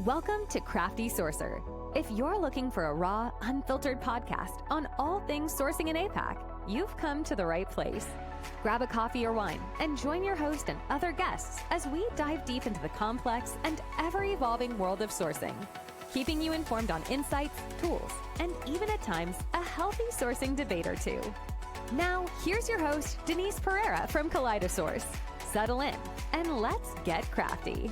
Welcome to Crafty Sourcer. If you're looking for a raw, unfiltered podcast on all things sourcing in APAC, you've come to the right place. Grab a coffee or wine and join your host and other guests as we dive deep into the complex and ever-evolving world of sourcing, keeping you informed on insights, tools, and even at times, a healthy sourcing debate or two. Now, here's your host, Denise Pereira from Kaleidosource. Settle in and let's get crafty.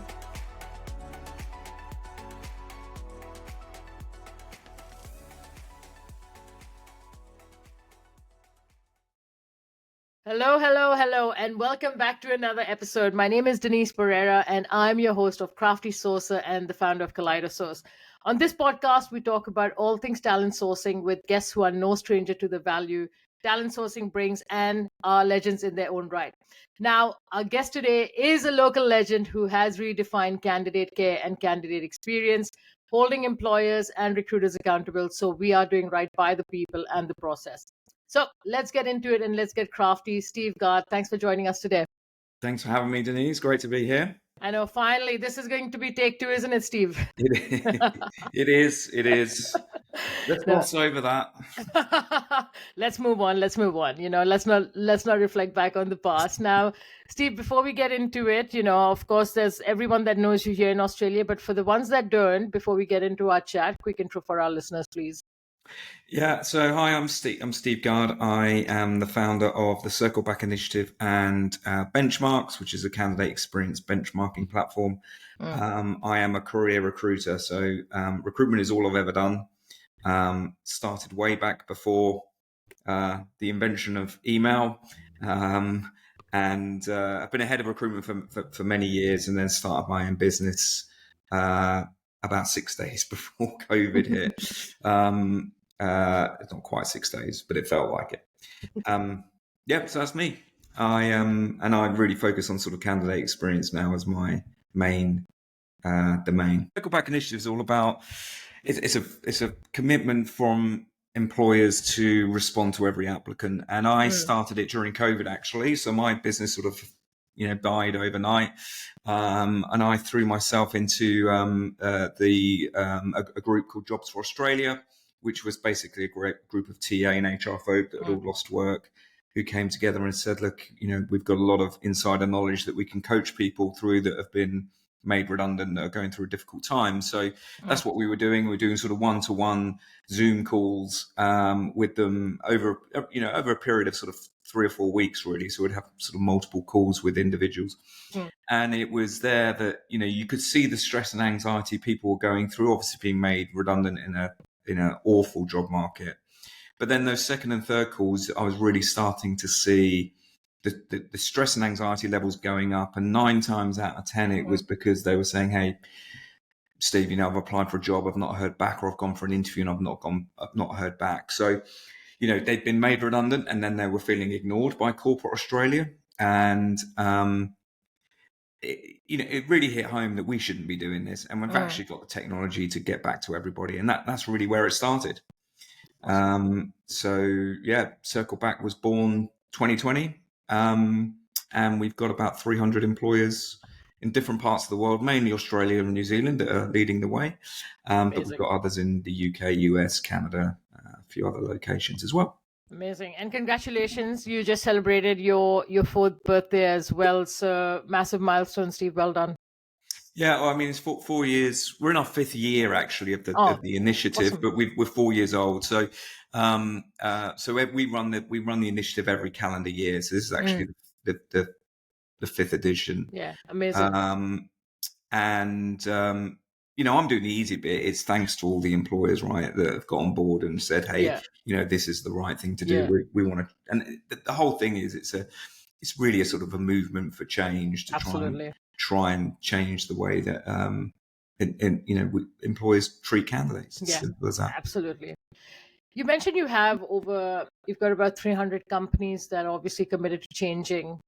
Hello, and welcome back to another episode. My name is Denise Pereira, and I'm your host of Crafty Sourcer and the founder of Kaleidosource. On this podcast, we talk about all things talent sourcing with guests who are no stranger to the value talent sourcing brings and are legends in their own right. Now, our guest today is a local legend who has redefined candidate care and candidate experience, holding employers and recruiters accountable. So we are doing right by the people and the process. So let's get into it and let's get crafty. Steve Gard, thanks for joining us today. Thanks for having me, Denise. Great to be here. I know, finally, this is going to be take two, isn't it, Steve? It is. Let's gloss over that. Let's move on. You know, let's not reflect back on the past. Now, Steve, before we get into it, you know, of course, there's everyone that knows you here in Australia, but for the ones that don't, before we get into our chat, quick intro for our listeners, please. Yeah, so hi, I'm Steve Gard. I am the founder of the Circleback Initiative and Benchmarks, which is a candidate experience benchmarking platform. I am a career recruiter, so recruitment is all I've ever done. Started way back before the invention of email, and I've been ahead of recruitment for many years, and then started my own business about 6 days before COVID hit. It's not quite 6 days, but it felt like it. So that's me. I really focus on sort of candidate experience now as my main domain. Circleback Initiative is all about it's a commitment from employers to respond to every applicant, and I started it during COVID actually. So my business sort of died overnight, and I threw myself into a group called Jobs for Australia, which was basically a great group of TA and HR folk that had all lost work, who came together and said, look, we've got a lot of insider knowledge that we can coach people through that have been made redundant, that are going through a difficult time. So that's what we were doing. We were doing sort of one-to-one Zoom calls with them over a period of sort of 3 or 4 weeks, really. So we'd have sort of multiple calls with individuals. And it was there that, you could see the stress and anxiety people were going through, obviously being made redundant in an awful job market. But then those second and third calls, I was really starting to see the stress and anxiety levels going up. And 9 times out of 10, it was because they were saying, hey, Steve, I've applied for a job, I've not heard back, or I've gone for an interview and I've not heard back. So, they'd been made redundant, and then they were feeling ignored by corporate Australia. And, it really hit home that we shouldn't be doing this. And we've actually got the technology to get back to everybody. And that's really where it started. Circleback was born 2020. And we've got about 300 employers in different parts of the world, mainly Australia and New Zealand, that are leading the way. But we've got others in the UK, US, Canada, a few other locations as well. Amazing. And congratulations. You just celebrated your 4th birthday as well. So massive milestone, Steve. Well done. Yeah, well, I mean, it's 4 years. We're in our 5th year, actually, of the initiative, awesome. But we're 4 years old. So we run the initiative every calendar year. So this is actually the 5th edition. Yeah, amazing. I'm doing the easy bit. It's thanks to all the employers, right, that have got on board and said, hey, this is the right thing to do. Yeah. We want to, and the whole thing is it's really a sort of a movement for change to try and change the way that employers treat candidates. As simple as that. Absolutely. You mentioned you've got about 300 companies that are obviously committed to changing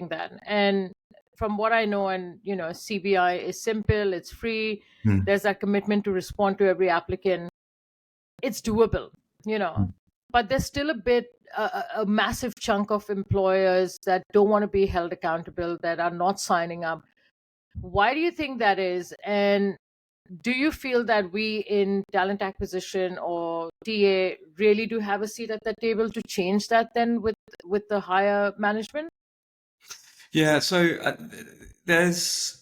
that. And from what I know, and CBI is simple, it's free. There's that commitment to respond to every applicant. It's doable, but there's still a massive chunk of employers that don't want to be held accountable, that are not signing up. Why do you think that is? And do you feel that we in talent acquisition or TA really do have a seat at the table to change that then with the higher management? Yeah, so there's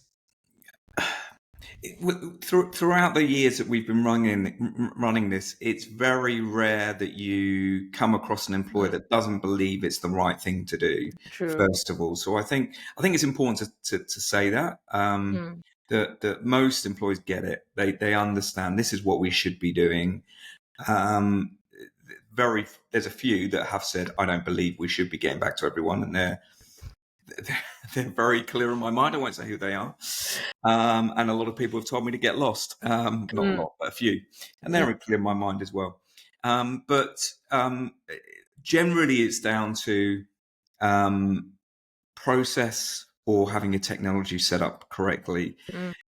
throughout the years that we've been running this, it's very rare that you come across an employer that doesn't believe it's the right thing to do. True. First of all, so I think it's important to say that that most employees get it. They understand this is what we should be doing. There's a few that have said, I don't believe we should be getting back to everyone, and they're very clear in my mind. I won't say who they are. And a lot of people have told me to get lost. Not a lot, but a few. And they're clear in my mind as well. But generally it's down to process or having a technology set up correctly.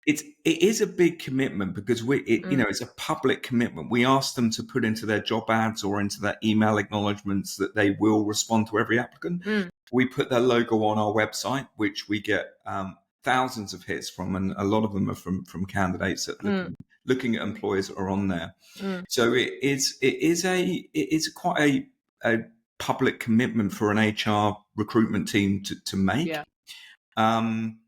It is a big commitment because it's a public commitment. We ask them to put into their job ads or into their email acknowledgements that they will respond to every applicant. We put their logo on our website, which we get thousands of hits from, and a lot of them are from candidates that looking at employers that are on there. So it is quite a public commitment for an HR recruitment team to make. Yeah. And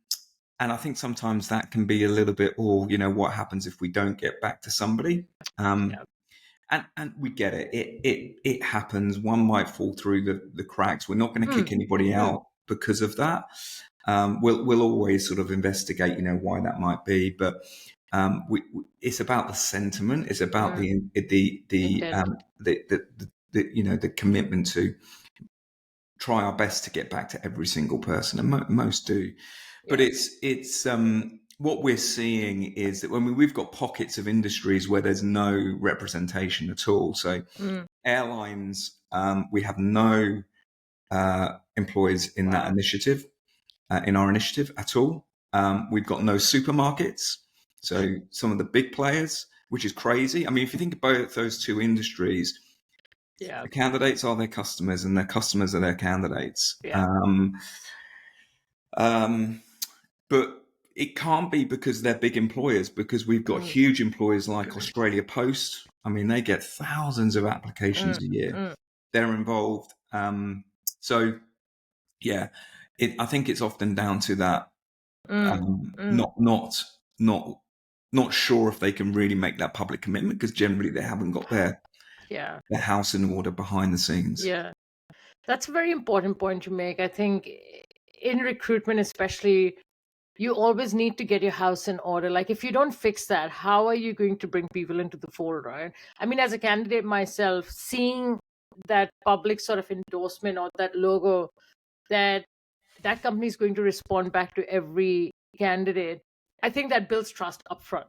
I think sometimes that can be a little bit, what happens if we don't get back to somebody? And we get it. It happens. One might fall through the cracks. We're not going to kick anybody out because of that. We'll always sort of investigate, why that might be. But it's about the sentiment. It's about the commitment to try our best to get back to every single person, and most do. But it's what we're seeing is that we've got pockets of industries where there's no representation at all. So airlines, we have no employees in that initiative, in our initiative at all. We've got no supermarkets. So some of the big players, which is crazy. I mean, if you think about those two industries, the candidates are their customers and their customers are their candidates. But it can't be because they're big employers, because we've got huge employers like Australia Post. I mean, they get thousands of applications a year. They're involved. I think it's often down to that. Not sure if they can really make that public commitment, because generally they haven't got their house in order behind the scenes. Yeah, that's a very important point to make. I think in recruitment, especially, you always need to get your house in order. Like, if you don't fix that, how are you going to bring people into the fold, right? I mean, as a candidate myself, seeing that public sort of endorsement or that logo that company is going to respond back to every candidate, I think that builds trust upfront.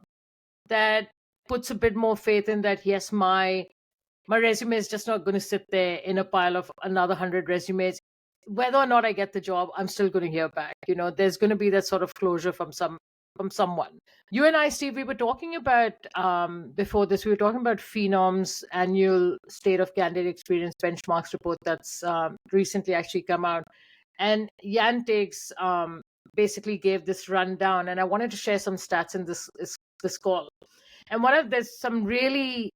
That puts a bit more faith in that, yes, my resume is just not going to sit there in a pile of another 100 resumes. Whether or not I get the job, I'm still going to hear back. There's going to be that sort of closure from someone. You and I, Steve, we were talking about before this. We were talking about Phenom's annual State of Candidate Experience Benchmarks report that's recently actually come out, and Jan Tiggs basically gave this rundown, and I wanted to share some stats in this call. And there's some really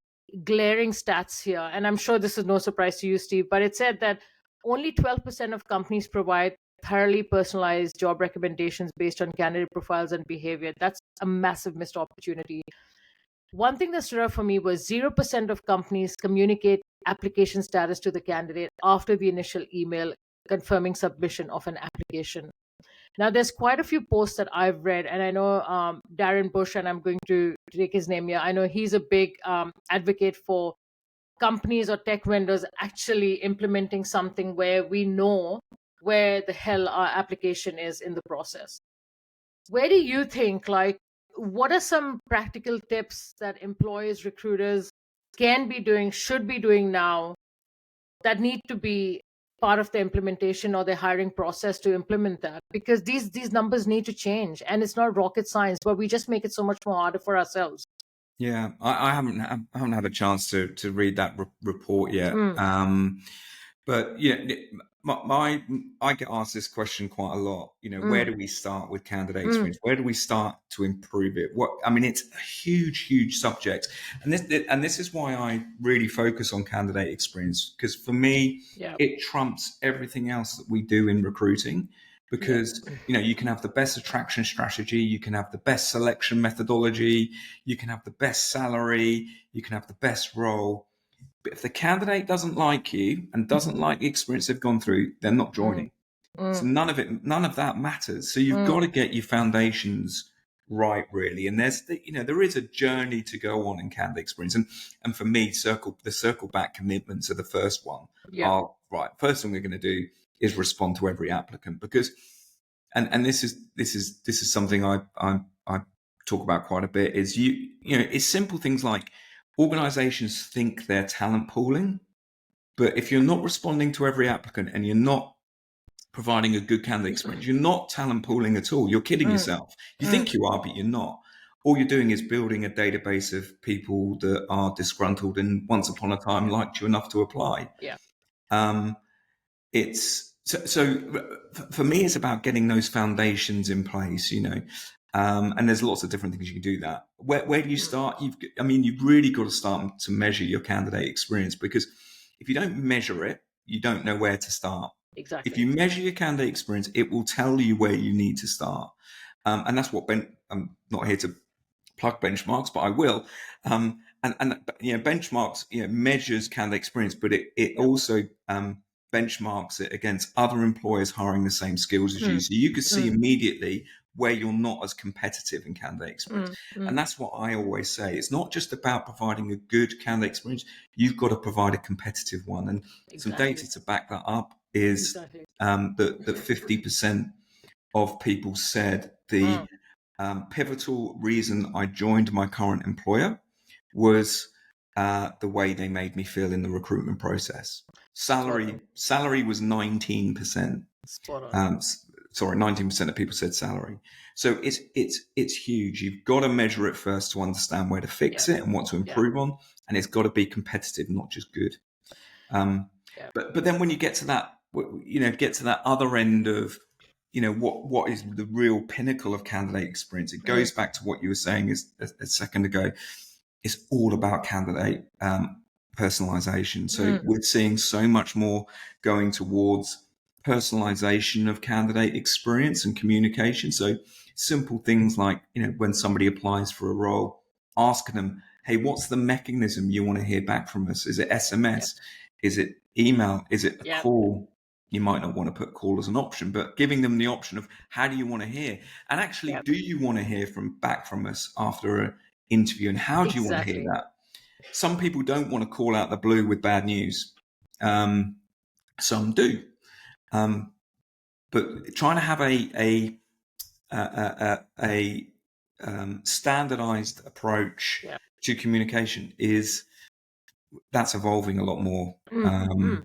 glaring stats here, and I'm sure this is no surprise to you, Steve, but it said that only 12% of companies provide thoroughly personalized job recommendations based on candidate profiles and behavior. That's a massive missed opportunity. One thing that stood out for me was 0% of companies communicate application status to the candidate after the initial email confirming submission of an application. Now, there's quite a few posts that I've read, and I know Darren Bush, and I'm going to take his name here. I know he's a big advocate for companies or tech vendors actually implementing something where we know where the hell our application is in the process. Where do you think, what are some practical tips that employers, recruiters can be doing, should be doing now, that need to be part of the implementation or the hiring process to implement that? Because these numbers need to change, and it's not rocket science, but we just make it so much more harder for ourselves. Yeah, I haven't had a chance to read that report yet. But I get asked this question quite a lot. Where do we start with candidate experience? Where do we start to improve it? It's a huge, huge subject, and this is why I really focus on candidate experience, because for me, it trumps everything else that we do in recruiting. Because you can have the best attraction strategy, you can have the best selection methodology, you can have the best salary, you can have the best role. But if the candidate doesn't like you and doesn't like the experience they've gone through, they're not joining. So none of that matters. So you've got to get your foundations right, really. And there is a journey to go on in candidate experience. And for me, the Circleback commitments are the first one. First thing we're going to do is respond to every applicant, because, and this is something I talk about quite a bit, is it's simple things like, organizations think they're talent pooling, but if you're not responding to every applicant and you're not providing a good candidate experience, you're not talent pooling at all. You're kidding yourself. You think you are, but you're not. All you're doing is building a database of people that are disgruntled and once upon a time liked you enough to apply. For me, it's about getting those foundations in place, and there's lots of different things you can do that. Where do you start? You've really got to start to measure your candidate experience, because if you don't measure it, you don't know where to start. Exactly. If you measure your candidate experience, it will tell you where you need to start. And that's what I'm not here to plug benchmarks, but I will. Benchmarks, measures candidate experience, but it also benchmarks it against other employers hiring the same skills as you. So you could see immediately where you're not as competitive in candidate experience. And that's what I always say. It's not just about providing a good candidate experience. You've got to provide a competitive one. And some data to back that up is that 50% of people said the pivotal reason I joined my current employer was the way they made me feel in the recruitment process. Salary was 19%. 19% of people said salary. So it's huge. You've got to measure it first to understand where to fix it and what to improve on, and it's got to be competitive, not just good. But then when you get to that, other end of, what is the real pinnacle of candidate experience? It goes back to what you were saying a second ago. It's all about candidate personalization. So we're seeing so much more going towards personalization of candidate experience and communication. So simple things like, when somebody applies for a role, asking them, hey, what's the mechanism you want to hear back from us? Is it SMS? Is it email? Is it a call? You might not want to put call as an option, but giving them the option of how do you want to hear? And actually, do you want to hear back from us after an interview? And how do you want to hear that? Some people don't want to call out the blue with bad news. Some do. But trying to have a standardized approach to communication that's evolving a lot more. And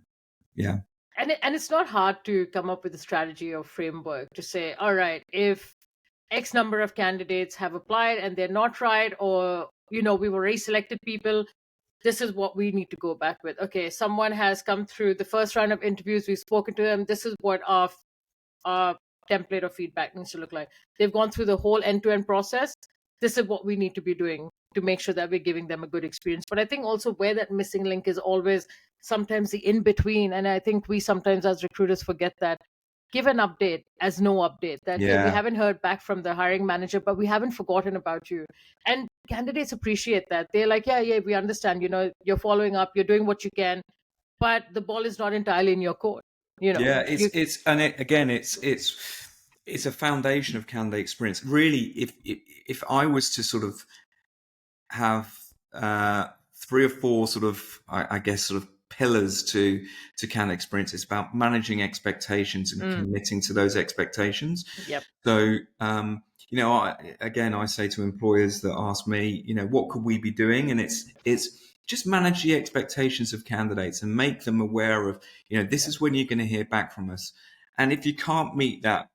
it's not hard to come up with a strategy or framework to say, all right, if X number of candidates have applied and they're not right, or we've already selected people, this is what we need to go back with. Okay, someone has come through the first round of interviews, we've spoken to them, this is what our template of feedback needs to look like. They've gone through the whole end-to-end process, this is what we need to be doing to make sure that we're giving them a good experience. But I think also where that missing link is always sometimes the in-between, and I think we sometimes as recruiters forget that. Give an update as no update, that hey, we haven't heard back from the hiring manager, but we haven't forgotten about you. And candidates appreciate that. They're like, yeah, we understand, you're following up, you're doing what you can, but the ball is not entirely in your court. It's a foundation of candidate experience. Really, if I was to sort of have 3 or 4 sort of, I guess, sort of pillars to candidate experience, it's about managing expectations and committing to those expectations. So I say to employers that ask me, what could we be doing, and it's just manage the expectations of candidates and make them aware of, this is when you're going to hear back from us, and if you can't meet that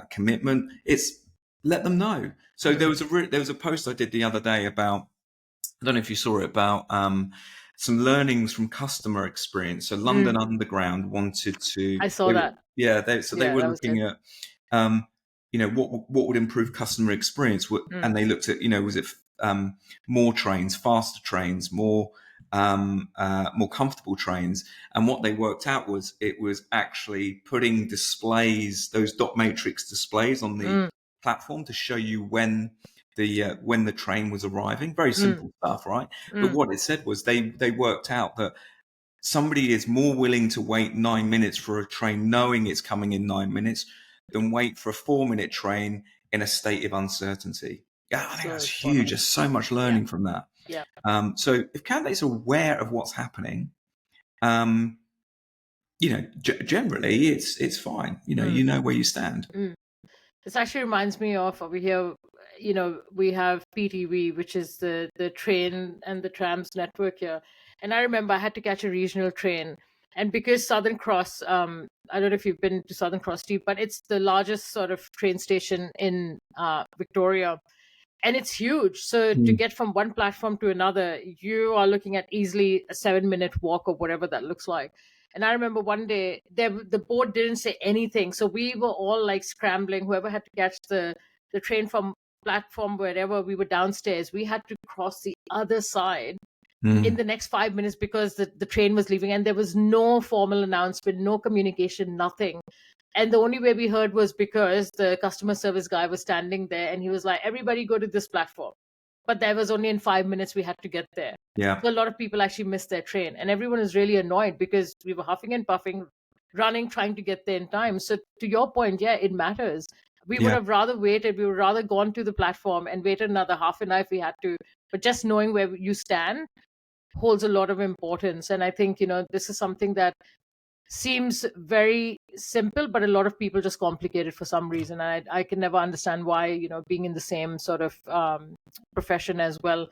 commitment, it's let them know. So there was a post I did the other day about, I don't know if you saw it, about some learnings from customer experience. So London Underground wanted to. I saw that. They were that was looking good. at, what would improve customer experience, and they looked at, was it more trains, faster trains, more comfortable trains, and what they worked out was it was actually putting displays, those dot matrix displays on the platform to show you when the train was arriving. Very simple stuff, right? But what it said was they worked out that somebody is more willing to wait 9 minutes for a train knowing it's coming in 9 minutes than wait for a 4-minute train in a state of uncertainty. Yeah, I think that's huge. There's so much learning from that. Yeah. So if candidates are aware of what's happening, generally it's fine. You know where you stand. This actually reminds me of over here, we have PTV, which is the train and the trams network here. And I remember I had to catch a regional train. And because Southern Cross, I don't know if you've been to Southern Cross, Steve, but it's the largest sort of train station in Victoria. And it's huge. So to get from one platform to another, you are looking at easily a 7-minute walk or whatever that looks like. And I remember one day the board didn't say anything. So we were all like scrambling. Whoever had to catch the train from platform, wherever we were downstairs, we had to cross the other side in the next 5 minutes because the train was leaving. And there was no formal announcement, no communication, nothing. And the only way we heard was because the customer service guy was standing there and he was like, everybody go to this platform. But that was only in 5 minutes we had to get there. Yeah. So a lot of people actually missed their train. And everyone was really annoyed because we were huffing and puffing, running, trying to get there in time. So to your point, yeah, it matters. We would have rather waited. We would rather gone to the platform and waited another half an hour if we had to. But just knowing where you stand holds a lot of importance. And I think, this is something that seems very simple, but a lot of people just complicate it for some reason. I can never understand why, being in the same sort of profession as well.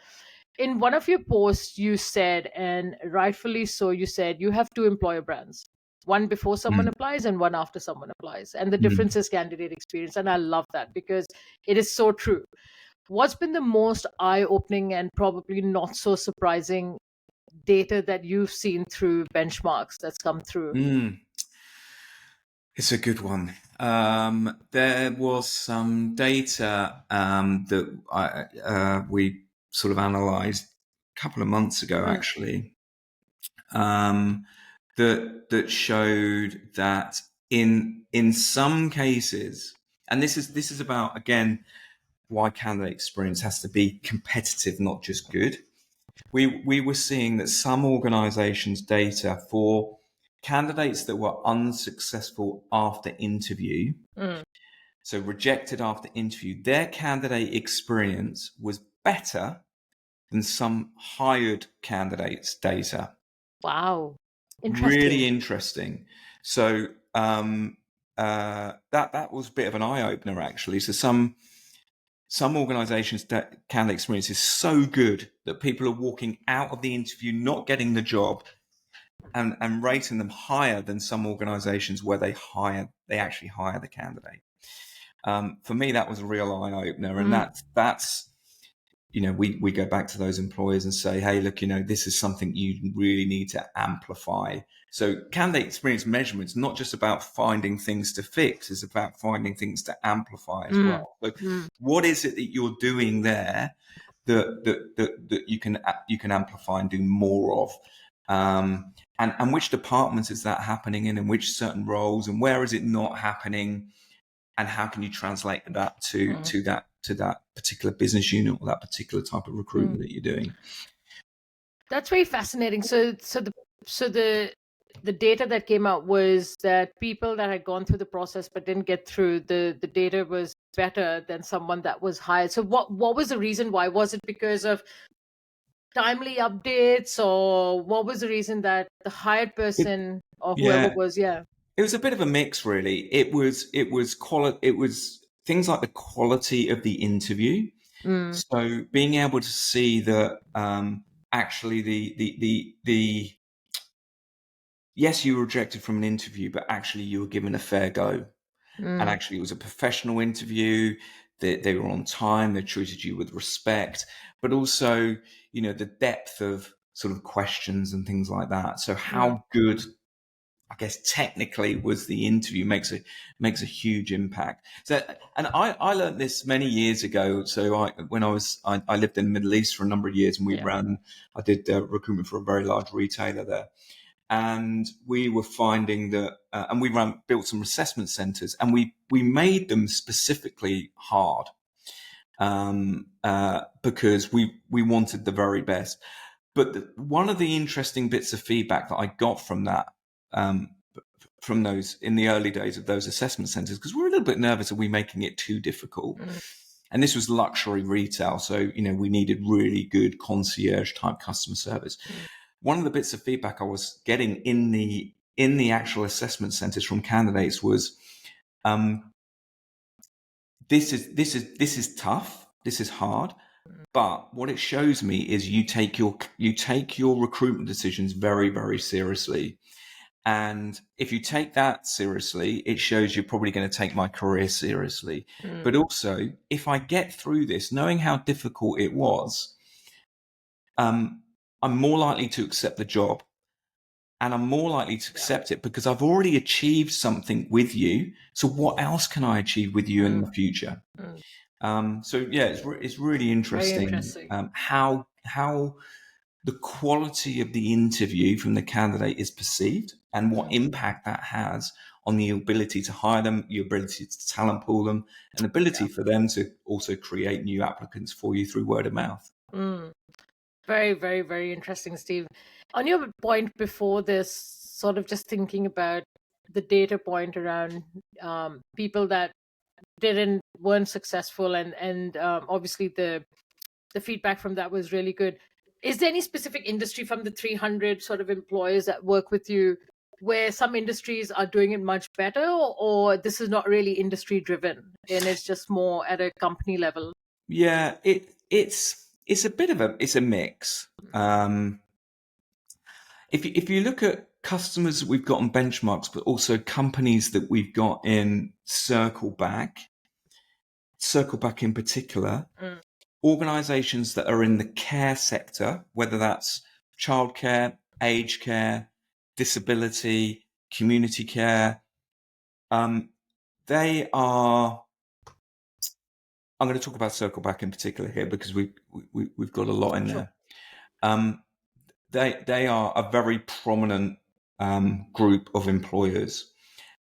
In one of your posts, you said, and rightfully so, you said you have two employer brands, one before someone applies and one after someone applies. And the difference is candidate experience. And I love that because it is so true. What's been the most eye-opening and probably not so surprising data that you've seen through benchmarks that's come through? It's a good one. There was some data that we sort of analysed a couple of months ago, actually, that showed that in some cases, and this is about, again, why candidate experience has to be competitive, not just good. We were seeing that some organisations' data for candidates that were unsuccessful after interview, so rejected after interview, their candidate experience was better than some hired candidates' data. Wow. Interesting. Really interesting. So that was a bit of an eye-opener, actually. So some organizations that candidate experience is so good that people are walking out of the interview not getting the job and rating them higher than some organizations where they actually hire the candidate. For me, that was a real eye-opener. And that's we go back to those employers and say, hey, look, this is something you really need to amplify. So candidate experience measurement is not just about finding things to fix, it's about finding things to amplify as well. So what is it that you're doing there that you can amplify and do more of? And which departments is that happening in, and which certain roles, and where is it not happening? And how can you translate that to that particular business unit or that particular type of recruitment that you're doing? That's very fascinating. So the data that came out was that people that had gone through the process but didn't get through, the data was better than someone that was hired. So what was the reason why? Was it because of timely updates, or what was the reason that the hired person or whoever was? It was a bit of a mix, really. It was things like the quality of the interview. So being able to see that actually the yes, you were rejected from an interview, but actually you were given a fair go. And actually it was a professional interview. They were on time. They treated you with respect, but also, the depth of sort of questions and things like that. So how good, I guess, technically was the interview makes a huge impact. So, and I learned this many years ago. So I lived in the Middle East for a number of years, and I did recruitment for a very large retailer there. And we were finding that, and we built some assessment centers, and we made them specifically hard, because we wanted the very best. But one of the interesting bits of feedback that I got from that, from those in the early days of those assessment centers, because we're a little bit nervous, are we making it too difficult? And this was luxury retail, so we needed really good concierge type customer service. One of the bits of feedback I was getting in the actual assessment centers from candidates was, this is tough, this is hard, but what it shows me is you take your recruitment decisions very, very seriously. And if you take that seriously, it shows you're probably going to take my career seriously. But also, if I get through this, knowing how difficult it was, I'm more likely to accept the job, and I'm more likely to accept it because I've already achieved something with you. So what else can I achieve with you in the future? So yeah, it's really interesting, how the quality of the interview from the candidate is perceived, and what impact that has on the ability to hire them, your ability to talent pool them, and ability for them to also create new applicants for you through word of mouth. Very, very, very interesting, Steve. On your point before this, sort of just thinking about the data point around people that weren't successful, and obviously the feedback from that was really good. Is there any specific industry from the 300 sort of employers that work with you where some industries are doing it much better, or this is not really industry driven and it's just more at a company level? Yeah, it's a bit of it's a mix. If you look at customers that we've got on benchmarks, but also companies that we've got in Circleback in particular, organizations that are in the care sector, whether that's childcare, aged care, disability, community care, they are. I'm going to talk about Circleback in particular here because we've got a lot in there. They are a very prominent group of employers,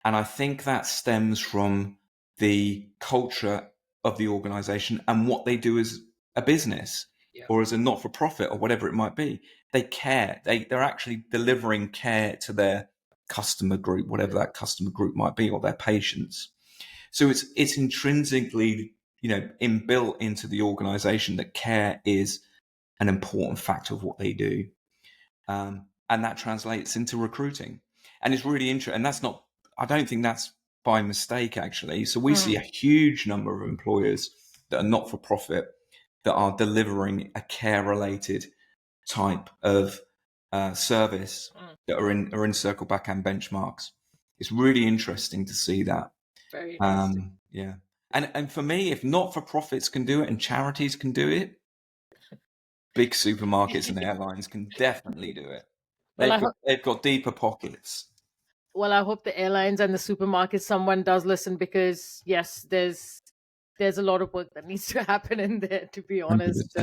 and I think that stems from the culture of the organization and what they do as a business or as a not-for-profit or whatever it might be. They care. They're actually delivering care to their customer group, whatever that customer group might be, or their patients. So it's intrinsically, inbuilt into the organization that care is an important factor of what they do. And that translates into recruiting. And it's really interesting. And I don't think that's by mistake, actually. So we see a huge number of employers that are not for profit that are delivering a care related type of service that are in Circleback and benchmarks. It's really interesting to see that. Very interesting. Yeah. And for me, if not for profits can do it and charities can do it, big supermarkets and airlines can definitely do it. They've got deeper pockets. Well, I hope the airlines and the supermarkets, someone does listen, because yes, there's a lot of work that needs to happen in there, to be honest.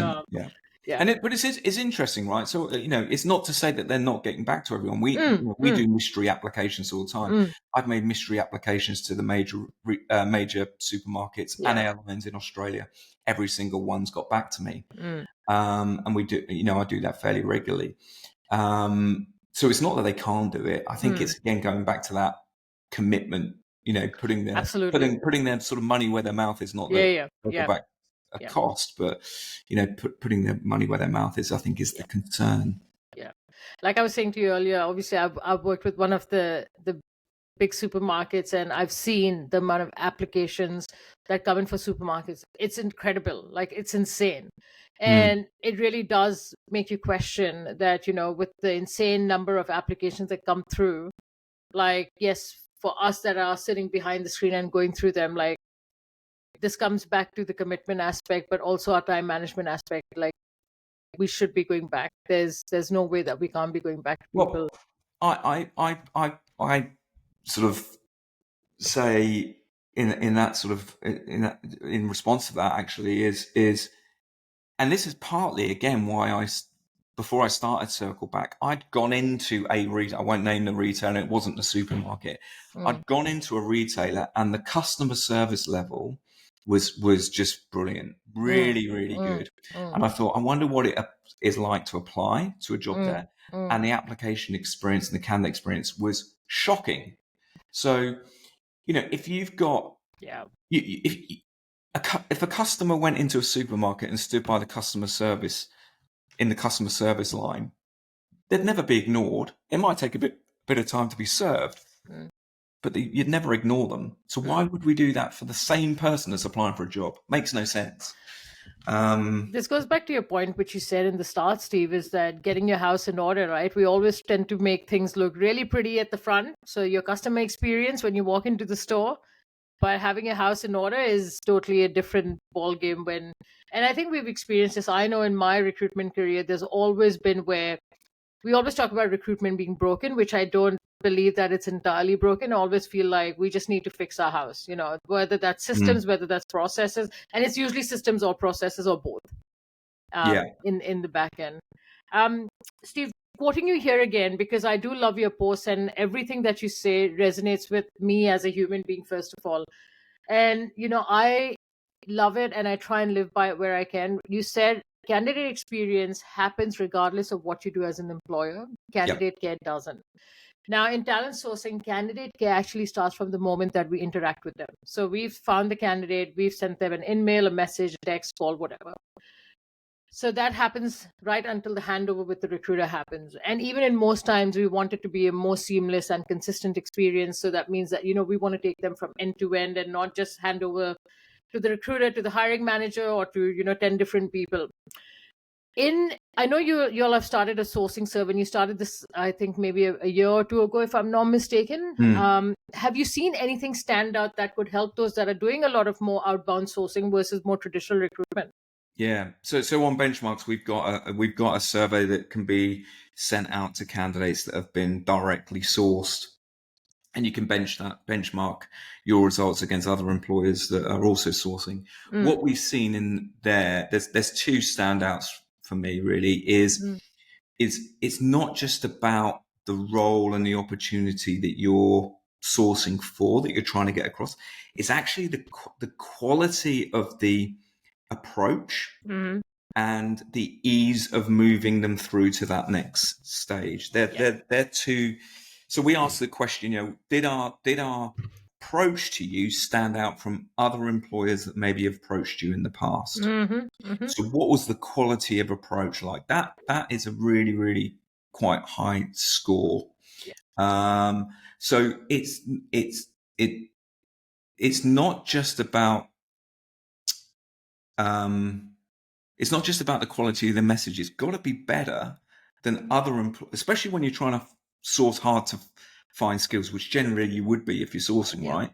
Yeah. But it's interesting, right? So it's not to say that they're not getting back to everyone. We do mystery applications all the time. I've made mystery applications to the major supermarkets and airlines in Australia. Every single one's got back to me, and we do. I do that fairly regularly. So it's not that they can't do it. I think it's again going back to that commitment. Putting their sort of money where their mouth is, not back a cost, but putting their money where their mouth is, I think, is the concern. Yeah, like I was saying to you earlier, obviously I've worked with one of the big supermarkets, and I've seen the amount of applications that come in for supermarkets. It's incredible, like it's insane. And it really does make you question that, with the insane number of applications that come through, like, yes, for us that are sitting behind the screen and going through them, like, this comes back to the commitment aspect, but also our time management aspect. Like, we should be going back. There's no way that we can't be going back to people. Well, I sort of say in that sort of in response to that actually is, and this is partly again why before I started Circleback, I'd gone into I won't name the retailer, it wasn't the supermarket. I'd gone into a retailer and the customer service level was just brilliant, really good. And I thought, I wonder what it is like to apply to a job there. And the application experience and the candidate experience was shocking. So, if you've got if a customer went into a supermarket and stood by the customer service in the customer service line, they'd never be ignored. It might take a bit of time to be served, but you'd never ignore them. So why would we do that for the same person that's applying for a job? Makes no sense. This goes back to your point, which you said in the start, Steve, is that getting your house in order, right? We always tend to make things look really pretty at the front. So your customer experience when you walk into the store, but having a house in order is totally a different ballgame and I think we've experienced this. I know in my recruitment career, there's always been where we always talk about recruitment being broken, which I don't believe that it's entirely broken. I always feel like we just need to fix our house, whether that's systems, whether that's processes, and it's usually systems or processes or both in the back end. Steve, quoting you here again, because I do love your posts and everything that you say resonates with me as a human being, first of all. And, I love it and I try and live by it where I can. You said candidate experience happens regardless of what you do as an employer. Candidate care doesn't. Now, in talent sourcing, candidate care actually starts from the moment that we interact with them. So we've found the candidate, we've sent them an email, a message, a text, call, whatever. So that happens right until the handover with the recruiter happens. And even in most times, we want it to be a more seamless and consistent experience. So that means that, we want to take them from end to end and not just hand over to the recruiter, to the hiring manager, or to, 10 different people. I know you all have started a sourcing survey, and you started this, I think, maybe a year or two ago, if I'm not mistaken. Have you seen anything stand out that could help those that are doing a lot of more outbound sourcing versus more traditional recruitment? Yeah. So on Benchmarks, we've got a survey that can be sent out to candidates that have been directly sourced, and you can benchmark your results against other employers that are also sourcing. What we've seen in there's two standouts for me really is it's not just about the role and the opportunity that you're sourcing for, that you're trying to get across. It's actually the quality of the approach and the ease of moving them through to that next stage. They're two. So we asked the question, did our approach to you stand out from other employers that maybe have approached you in the past? So what was the quality of approach like? That is a really, really quite high score. So it's not just about the quality of the message. It's got to be better than other employers, especially when you're trying to source hard to find skills, which generally you would be if you're sourcing, right?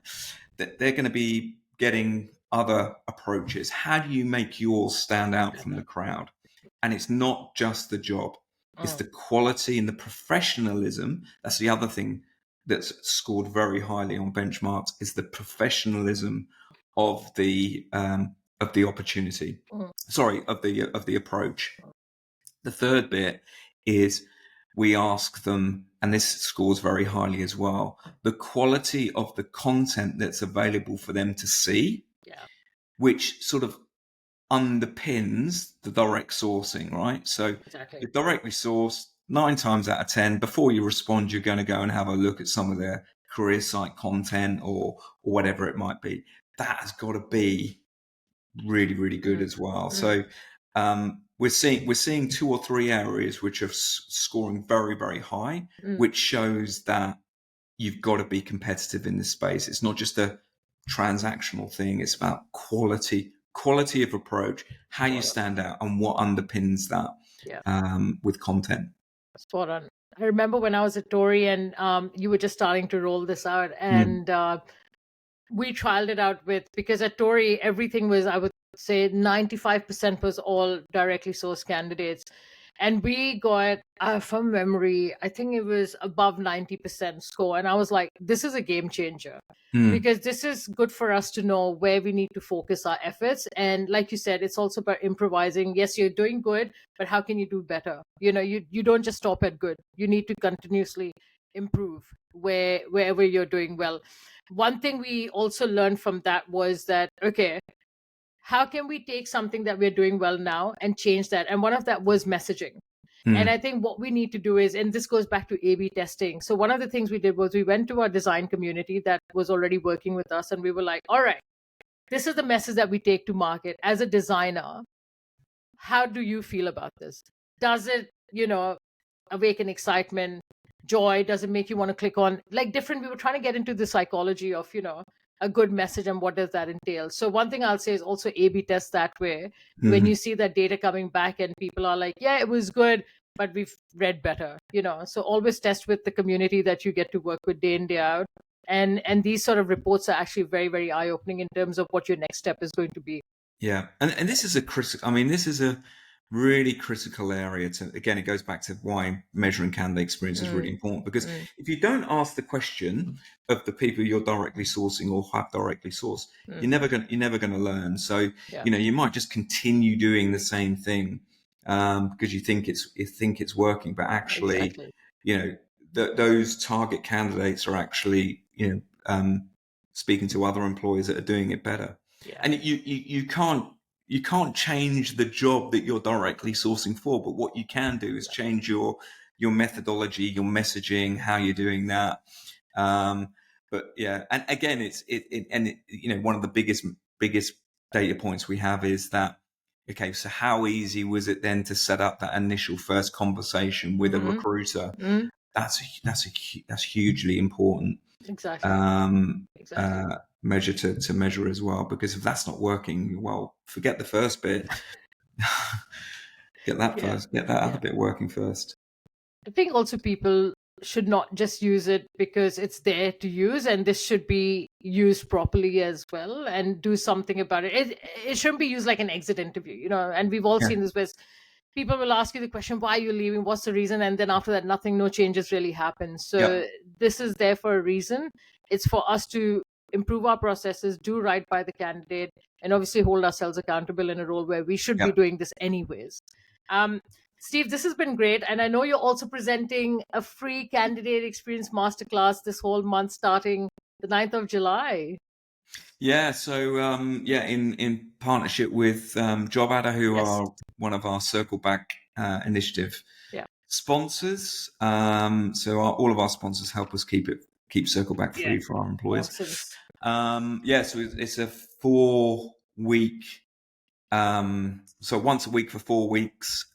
That they're going to be getting other approaches. How do you make yours stand out from the crowd? And it's not just the job. It's the quality and the professionalism. That's the other thing that's scored very highly on Benchmarks, is the professionalism of the opportunity. Sorry, of the approach. The third bit is we ask them, and this scores very highly as well, the quality of the content that's available for them to see, which sort of underpins the direct sourcing, right? So you're directly sourced, 9 times out of 10, before you respond, you're going to go and have a look at some of their career site content or whatever it might be. That has got to be really, really good as well. So we're seeing 2 or 3 areas which are scoring very, very high, which shows that you've got to be competitive in this space. It's not just a transactional thing. It's about quality of approach, how you stand out, and what underpins that with content. Spot on. I remember when I was at Tory and you were just starting to roll this out, and we trialed it out because at Tory, everything was, I would say 95% was all directly sourced candidates. And we got, from memory, I think it was above 90% score. And I was like, this is a game changer, because this is good for us to know where we need to focus our efforts. And like you said, it's also about improvising. Yes, you're doing good, but how can you do better? You don't just stop at good. You need to continuously improve wherever you're doing well. One thing we also learned from that was that, okay, how can we take something that we're doing well now and change that? And one of that was messaging. And I think what we need to do is, and this goes back to A/B testing. So one of the things we did was we went to our design community that was already working with us, and we were like, all right, this is the message that we take to market. As a designer, how do you feel about this? Does it, awaken excitement, joy? Does it make you want to click on, like, different? We were trying to get into the psychology of, a good message and what does that entail. So one thing I'll say is also A/B test that way. When you see that data coming back and people are like, yeah, it was good, but we've read better, so always test with the community that you get to work with day in, day out. And these sort of reports are actually very, very eye-opening in terms of what your next step is going to be. Yeah. And this is this is a really critical area again, it goes back to why measuring candidate experience is really important, because if you don't ask the question of the people you're directly sourcing or have directly sourced, you're never going to learn. So, you might just continue doing the same thing, because you think it's working, but actually, those target candidates are actually, speaking to other employers that are doing it better. Yeah. And you can't change the job that you're directly sourcing for, but what you can do is change your methodology, your messaging, how you're doing that. But yeah, and again, one of the biggest data points we have is that, okay, so how easy was it then to set up that initial first conversation with a recruiter? That's hugely important. Exactly. Measure to measure as well, because if that's not working, well, forget the first bit. Get that other bit working first. I think also people should not just use it because it's there to use, and this should be used properly as well, and do something about it. It shouldn't be used like an exit interview, and we've all seen this where people will ask you the question, why are you leaving? What's the reason? And then after that, no changes really happen. So this is there for a reason. It's for us to improve our processes, do right by the candidate, and obviously hold ourselves accountable in a role where we should be doing this anyways. Steve, this has been great. And I know you're also presenting a free candidate experience masterclass this whole month starting the 9th of July. Yeah, so in partnership with JobAdder, who are one of our Circleback Initiative sponsors. So all of our sponsors help us keep Circleback free for our employees. Awesome. So it's a 4-week, so once a week for 4 weeks,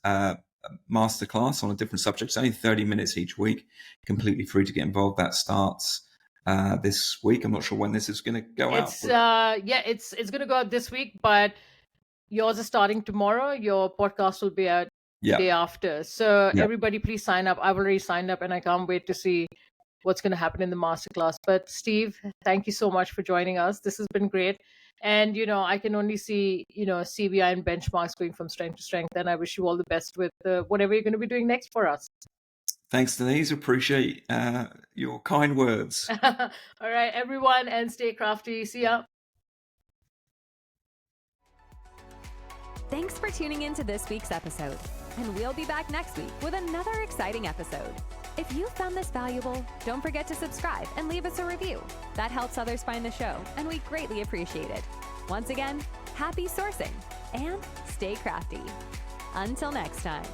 masterclass on a different subject. It's only 30 minutes each week, completely free to get involved. That starts this week. I'm not sure when this is going to go out. It's going to go out this week, but yours is starting tomorrow. Your podcast will be out the day after. So everybody, please sign up. I've already signed up, and I can't wait to see what's going to happen in the masterclass. But Steve, thank you so much for joining us. This has been great. And, I can only see, CBI and benchmarks going from strength to strength. And I wish you all the best with whatever you're going to be doing next for us. Thanks, Denise. Appreciate your kind words. All right, everyone, and stay crafty. See ya. Thanks for tuning into this week's episode. And we'll be back next week with another exciting episode. If you found this valuable, don't forget to subscribe and leave us a review. That helps others find the show, and we greatly appreciate it. Once again, happy sourcing and stay crafty. Until next time.